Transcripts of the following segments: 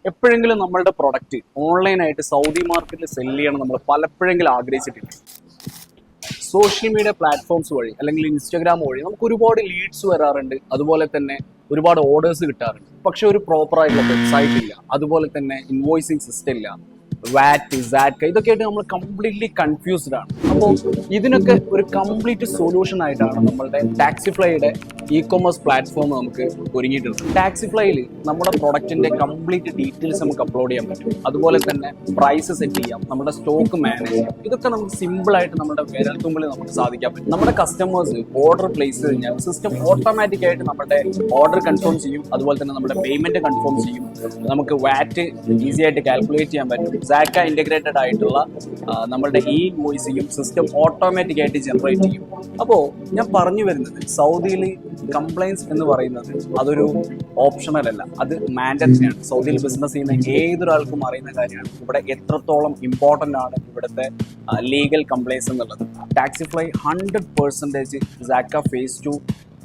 എപ്പോഴെങ്കിലും നമ്മളുടെ പ്രൊഡക്റ്റ് ഓൺലൈനായിട്ട് സൗദി മാർക്കറ്റിൽ സെല് ചെയ്യണം നമ്മൾ പലപ്പോഴെങ്കിലും ആഗ്രഹിച്ചിട്ടില്ല. സോഷ്യൽ മീഡിയ പ്ലാറ്റ്ഫോംസ് വഴി അല്ലെങ്കിൽ ഇൻസ്റ്റാഗ്രാം വഴി നമുക്ക് ഒരുപാട് ലീഡ്സ് വരാറുണ്ട്, അതുപോലെ തന്നെ ഒരുപാട് ഓർഡേഴ്സ് കിട്ടാറുണ്ട്. പക്ഷെ ഒരു പ്രോപ്പർ ആയിട്ടുള്ള വെബ്സൈറ്റ് ഇല്ല, അതുപോലെ തന്നെ ഇൻവോയ്സിങ് സിസ്റ്റം ഇല്ല, വാറ്റ് സാറ്റ് ഇതൊക്കെ ആയിട്ട് നമ്മൾ കംപ്ലീറ്റ്ലി കൺഫ്യൂസ്ഡ് ആണ്. അപ്പോൾ ഇതിനൊക്കെ ഒരു കംപ്ലീറ്റ് സൊല്യൂഷൻ ആയിട്ടാണ് നമ്മളുടെ ടാക്സിഫ്ലൈയുടെ ഇ-കൊമേഴ്സ് പ്ലാറ്റ്ഫോം നമുക്ക് ഒരുങ്ങിയിട്ടുണ്ട്. ടാക്സിഫ്ലൈയിൽ നമ്മുടെ പ്രൊഡക്റ്റിന്റെ കംപ്ലീറ്റ് ഡീറ്റെയിൽസ് നമുക്ക് അപ്ലോഡ് ചെയ്യാൻ പറ്റും, അതുപോലെ തന്നെ പ്രൈസ് സെറ്റ് ചെയ്യാം, നമ്മുടെ സ്റ്റോക്ക് മാനേജ് ചെയ്യാം. ഇതൊക്കെ നമുക്ക് സിമ്പിൾ ആയിട്ട് നമ്മുടെ വിരൽത്തുമ്പിൽ നമുക്ക് സാധിക്കാൻ പറ്റും. നമ്മുടെ കസ്റ്റമേഴ്സ് ഓർഡർ പ്ലേസ് കഴിഞ്ഞാൽ സിസ്റ്റം ഓട്ടോമാറ്റിക് ആയിട്ട് നമ്മുടെ ഓർഡർ കൺഫേം ചെയ്യും, അതുപോലെ തന്നെ നമ്മുടെ പേയ്മെന്റ് കൺഫേം ചെയ്യും. നമുക്ക് വാറ്റ് ഈസി ആയിട്ട് കാൽക്കുലേറ്റ് ചെയ്യാൻ പറ്റും. സാക്ക ഇന്റഗ്രേറ്റഡ് ആയിട്ടുള്ള നമ്മുടെ ഈ ഇൻവോയ്സിങ്ങും സിസ്റ്റം ഓട്ടോമാറ്റിക് ആയിട്ട് ജനറേറ്റ് ചെയ്യും. അപ്പോൾ ഞാൻ പറഞ്ഞു വരുന്നത്, സൗദിയിൽ കംപ്ലൈൻസ് എന്ന് പറയുന്നത് അതൊരു ഓപ്ഷണൽ അല്ല, അത് മാൻഡറ്ററി ആണ്. സൗദിയിൽ ബിസിനസ് ചെയ്യുന്ന ഏതൊരാൾക്കും അറിയുന്ന കാര്യമാണ് ഇവിടെ എത്രത്തോളം ഇമ്പോർട്ടൻ്റ് ആണ് ഇവിടുത്തെ ലീഗൽ കംപ്ലൈൻസ് എന്നുള്ളത്. ടാക്സിഫ്ലൈ 100% സാക്ക ഫേസ് 2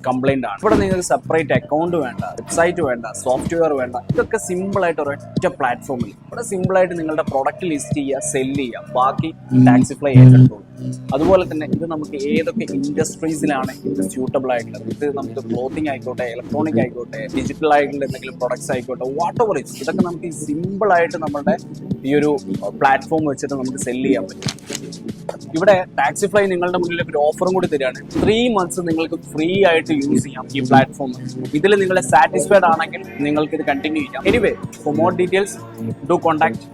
കംപ്ലൈന്റ് ആണ്. ഇവിടെ നിങ്ങൾക്ക് സെപ്പറേറ്റ് അക്കൗണ്ട് വേണ്ട, വെബ്സൈറ്റ് വേണ്ട, സോഫ്റ്റ്വെയർ വേണ്ട. ഇതൊക്കെ സിമ്പിൾ ആയിട്ട് ഒരൊറ്റ പ്ലാറ്റ്ഫോമിൽ ഇവിടെ സിമ്പിൾ ആയിട്ട് നിങ്ങളുടെ പ്രൊഡക്റ്റ് ലിസ്റ്റ് ചെയ്യുക, സെല് ചെയ്യുക, ബാക്കി ടാക്സിഫ്ലൈ ഏറ്റെടുത്തോളൂ. അതുപോലെ തന്നെ ഇത് നമുക്ക് ഏതൊക്കെ ഇൻഡസ്ട്രീസിലാണ് ഇത് സ്യൂട്ടബിൾ ആയിട്ടുള്ളത്. ഇത് നമുക്ക് ക്ലോത്തിങ് ആയിക്കോട്ടെ, ഇലക്ട്രോണിക് ആയിക്കോട്ടെ, ഡിജിറ്റൽ ആയിട്ടുള്ള എന്തെങ്കിലും പ്രൊഡക്ട്സ് ആയിക്കോട്ടെ, വാട്ട് എവർ ഇറ്റ്സ്, ഇതൊക്കെ നമുക്ക് സിമ്പിൾ ആയിട്ട് നമ്മുടെ ഈ ഒരു പ്ലാറ്റ്ഫോം വെച്ചിട്ട് നമുക്ക് സെല് ചെയ്യാൻ പറ്റും. ഇവിടെ ടാക്സിഫ്ലൈ നിങ്ങളുടെ മുന്നിലേക്ക് ഒരു ഓഫറും കൂടി തരികയാണ്. 3 months നിങ്ങൾക്ക് ഫ്രീ ആയിട്ട് യൂസ് ചെയ്യാം ഈ പ്ലാറ്റ്ഫോം. ഇതിൽ നിങ്ങൾ സാറ്റിസ്ഫൈഡ് ആണെങ്കിൽ നിങ്ങൾക്ക് ഇത് കണ്ടിന്യൂ ചെയ്യാം. Anyway, for more details do contact.